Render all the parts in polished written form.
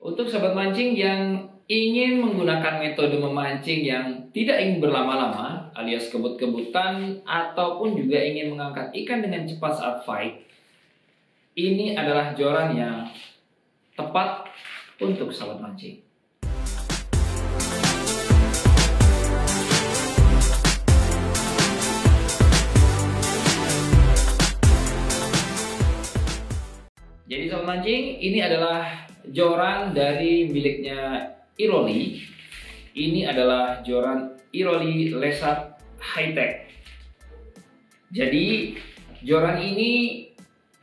Untuk sahabat mancing yang ingin menggunakan metode memancing yang tidak ingin berlama-lama alias kebut-kebutan ataupun juga ingin mengangkat ikan dengan cepat saat fight, ini adalah joran yang tepat untuk sahabat mancing. Jadi sahabat mancing, ini adalah joran dari miliknya Iroli. Ini adalah joran Iroli Lesat High Tech. Jadi joran ini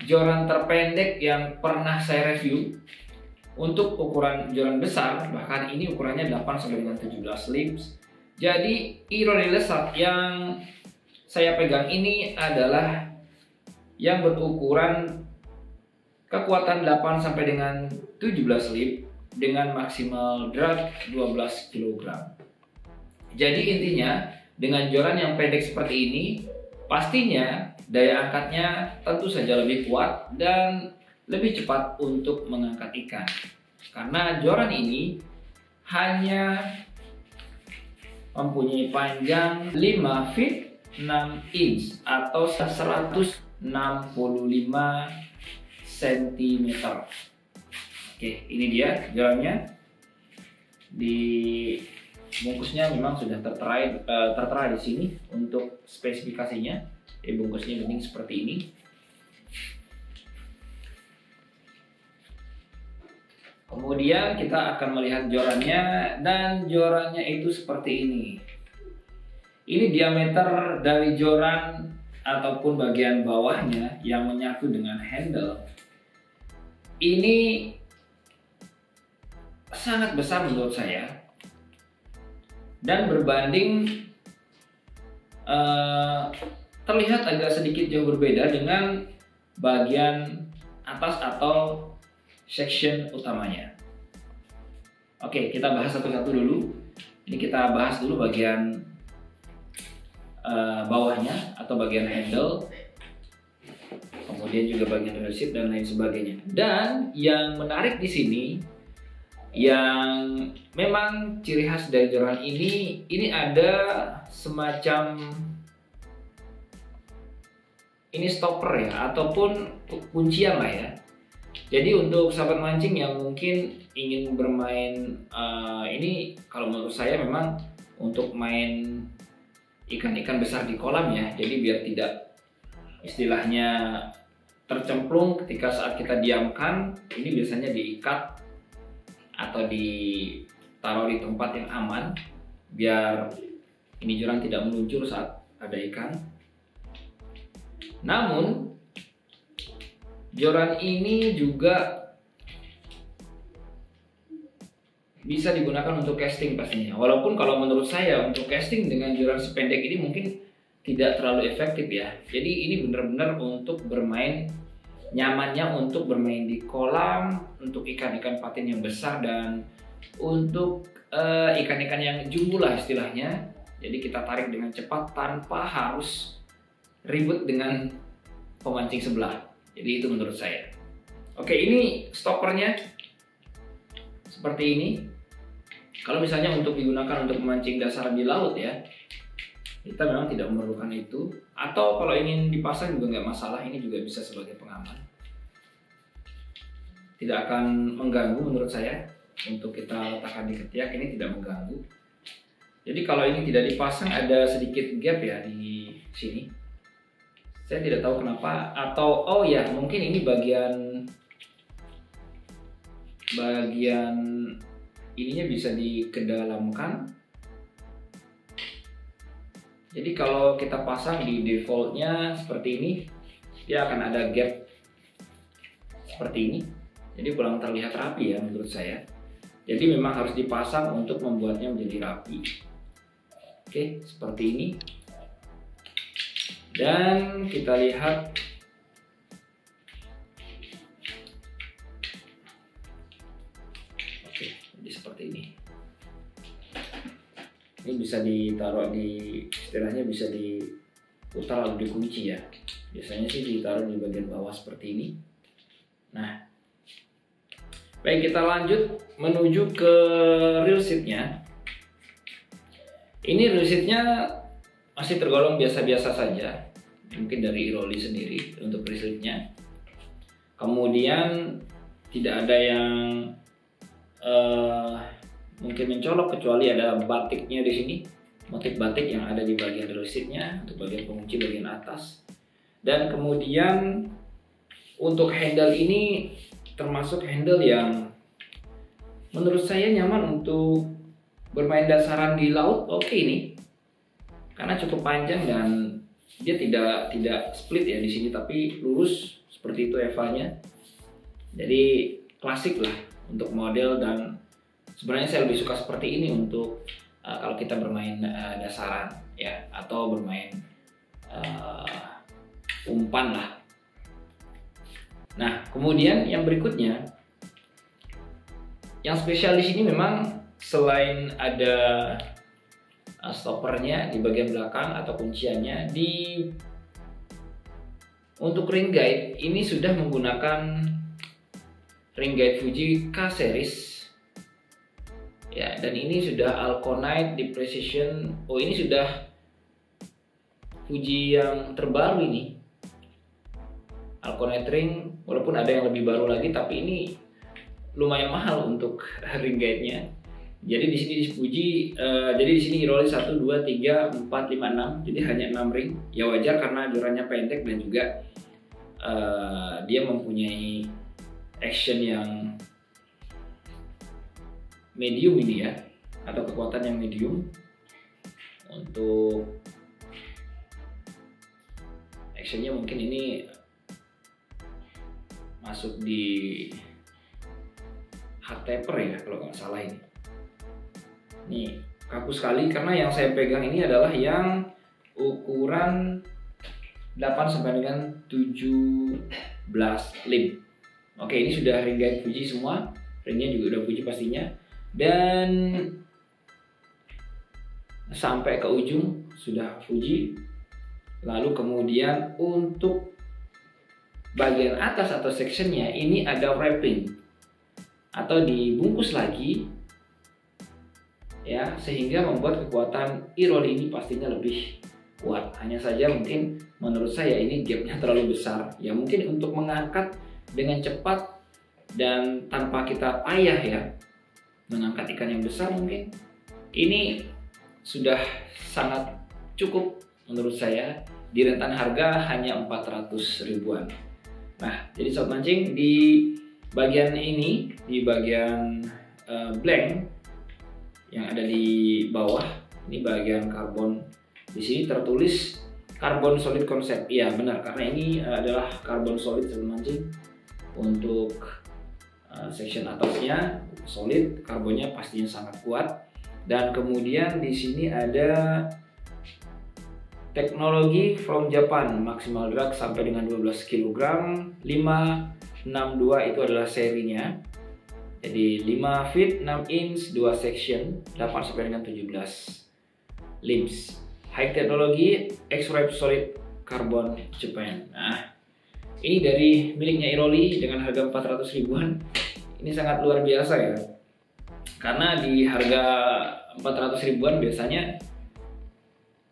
joran terpendek yang pernah saya review. Untuk ukuran joran besar, bahkan ini ukurannya 8 sampai dengan 17 lips. Jadi Iroli Lesat yang saya pegang ini adalah yang berukuran kekuatan 8 sampai dengan 17 lip dengan maksimal drag 12 kg. Jadi intinya dengan joran yang pendek seperti ini, pastinya daya angkatnya tentu saja lebih kuat dan lebih cepat untuk mengangkat ikan. Karena joran ini hanya mempunyai panjang 5 feet 6 inch atau 165 cm. Oke, ini dia jorannya. Di bungkusnya memang sudah tertera di sini untuk spesifikasinya. Bungkusnya bening seperti ini. Kemudian kita akan melihat jorannya, dan jorannya itu seperti ini. Ini diameter dari joran ataupun bagian bawahnya yang menyatu dengan handle. Ini sangat besar menurut saya, dan berbanding terlihat agak sedikit jauh berbeda dengan bagian atas atau section utamanya. Oke, kita bahas satu-satu dulu. Ini kita bahas dulu bagian bawahnya atau bagian handle, kemudian juga bagian receipt dan lain sebagainya. Dan yang menarik di sini, yang memang ciri khas dari joran ini ada semacam ini stopper ya, ataupun kuncian lah ya. Jadi untuk sahabat mancing yang mungkin ingin bermain ini, kalau menurut saya memang untuk main ikan-ikan besar di kolam ya. Jadi biar tidak istilahnya tercemplung ketika saat kita diamkan, ini biasanya diikat atau ditaruh di tempat yang aman biar ini joran tidak meluncur saat ada ikan. Namun joran ini juga bisa digunakan untuk casting pastinya. Walaupun kalau menurut saya untuk casting dengan joran sependek ini mungkin tidak terlalu efektif ya. Jadi ini benar-benar untuk bermain, nyamannya untuk bermain di kolam, untuk ikan-ikan patin yang besar dan untuk ikan-ikan yang jumbo lah istilahnya. Jadi kita tarik dengan cepat tanpa harus ribut dengan pemancing sebelah. Jadi itu menurut saya. Oke, ini stoppernya seperti ini. Kalau misalnya untuk digunakan untuk memancing dasar di laut ya, kita memang tidak memerlukan itu. Atau kalau ingin dipasang juga nggak masalah, ini juga bisa sebagai pengaman. Tidak akan mengganggu menurut saya. Untuk kita letakkan di ketiak ini tidak mengganggu. Jadi kalau ini tidak dipasang ada sedikit gap ya di sini. Saya tidak tahu kenapa, atau oh ya mungkin ini bagian ininya bisa dikedalamkan. Jadi kalau kita pasang di defaultnya seperti ini, dia akan ada gap seperti ini. Jadi kurang terlihat rapi ya menurut saya. Jadi memang harus dipasang untuk membuatnya menjadi rapi. Oke, seperti ini. Dan kita lihat jadi seperti ini. Ini bisa ditaruh di, istilahnya bisa diputar lalu dikunci ya. Biasanya sih ditaruh di bagian bawah seperti ini. Nah, Baik, kita lanjut menuju ke reel seatnya. Ini reel seatnya masih tergolong biasa-biasa saja, mungkin dari Iroli sendiri untuk reel seatnya. Kemudian tidak ada yang mungkin mencolok, kecuali ada batiknya di sini, motif batik yang ada di bagian reel seatnya untuk bagian pengunci bagian atas. Dan kemudian untuk handle ini termasuk handle yang menurut saya nyaman untuk bermain dasaran di laut. Oke, ini karena cukup panjang dan dia tidak split ya di sini, tapi lurus seperti itu evanya. Jadi klasik lah untuk model, dan sebenarnya saya lebih suka seperti ini untuk kalau kita bermain dasaran ya, atau bermain umpan lah. Nah, kemudian yang berikutnya, yang spesial di sini memang selain ada stoppernya di bagian belakang atau kunciannya, untuk ring guide ini sudah menggunakan ring guide Fuji K series ya, dan ini sudah Alconite di precision. Oh, ini sudah Fuji yang terbaru ini, Alconite ring, walaupun ada yang lebih baru lagi, tapi ini lumayan mahal untuk ring guide-nya. Jadi di sini di Fuji, jadi di sini Iroli 1, 2, 3, 4, 5, 6, jadi hanya 6 ring. Ya wajar karena jorannya pendek dan juga dia mempunyai action yang medium ini ya, atau kekuatan yang medium. Untuk actionnya mungkin ini masuk di hard taper ya kalau nggak salah ini. Nih kaku sekali karena yang saya pegang ini adalah yang ukuran 8 sampai dengan 17 lim. Oke, ini sudah ring guide Fuji semua, ringnya juga udah Fuji pastinya, dan sampai ke ujung sudah Fuji. Lalu kemudian untuk bagian atas atau sectionnya ini ada wrapping atau dibungkus lagi ya, sehingga membuat kekuatan Iroli ini pastinya lebih kuat. Hanya saja mungkin menurut saya ini gapnya terlalu besar ya, mungkin untuk mengangkat dengan cepat dan tanpa kita payah ya mengangkat ikan yang besar, mungkin ini sudah sangat cukup menurut saya. Di rentan harga hanya 400 ribuan. Nah, jadi sobat mancing, di bagian ini, di bagian blank yang ada di bawah, ini bagian karbon. Di sini tertulis karbon solid konsep. Iya benar, karena ini adalah karbon solid sobat mancing. Untuk section atasnya solid, karbonnya pastinya sangat kuat. Dan kemudian di sini ada teknologi from Japan, maksimal drag sampai dengan 12 kg, 562 itu adalah serinya. Jadi 5 feet, 6 inch, 2 section, 8 sampai dengan 17 limbs. High teknologi, X-Wrap solid carbon Japan. Nah, ini dari miliknya Iroli dengan harga 400 ribuan. Ini sangat luar biasa ya. Karena di harga 400 ribuan biasanya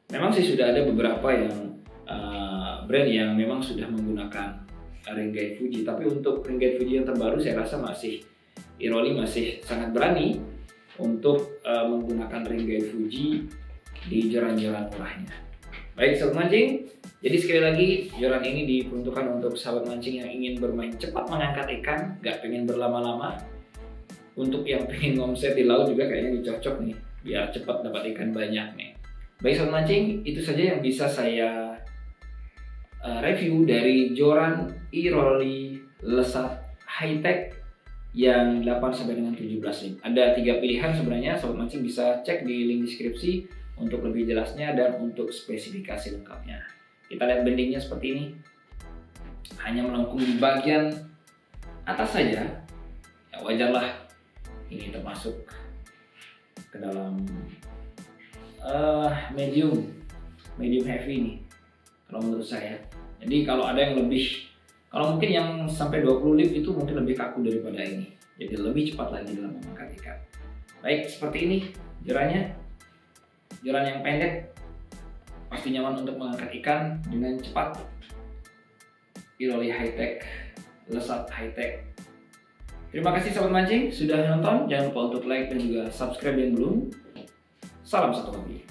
memang sih sudah ada beberapa yang brand yang memang sudah menggunakan ring guide Fuji, tapi untuk ring guide Fuji yang terbaru saya rasa Iroli masih sangat berani untuk menggunakan ring guide Fuji di joran-joran murahnya. Baik sobat mancing, jadi sekali lagi joran ini diperuntukkan untuk sahabat mancing yang ingin bermain cepat mengangkat ikan, gak pengen berlama-lama. Untuk yang pengen ngomset di laut juga kayaknya cocok nih, biar cepat dapat ikan banyak nih. Baik sobat mancing, itu saja yang bisa saya review dari joran Iroli Lesat High Tech yang 8 sampai dengan 17 lim. Ada 3 pilihan sebenarnya, sobat mancing bisa cek di link deskripsi untuk lebih jelasnya dan untuk spesifikasi lengkapnya. Kita lihat bendingnya seperti ini, hanya melengkung di bagian atas saja. Ya wajarlah, ini termasuk ke dalam medium heavy nih kalau menurut saya. Jadi kalau ada yang lebih, kalau mungkin yang sampai 20 lim itu mungkin lebih kaku daripada ini. jadi lebih cepat lagi dalam mengangkat ikan. Baik, seperti ini jerannya. Jeran yang pendek pasti nyaman untuk mengangkat ikan dengan cepat. Iroli High-Tech, Lesat High-Tech. Terima kasih sobat mancing sudah nonton. Jangan lupa untuk like dan juga subscribe yang belum. Salam satu hobi.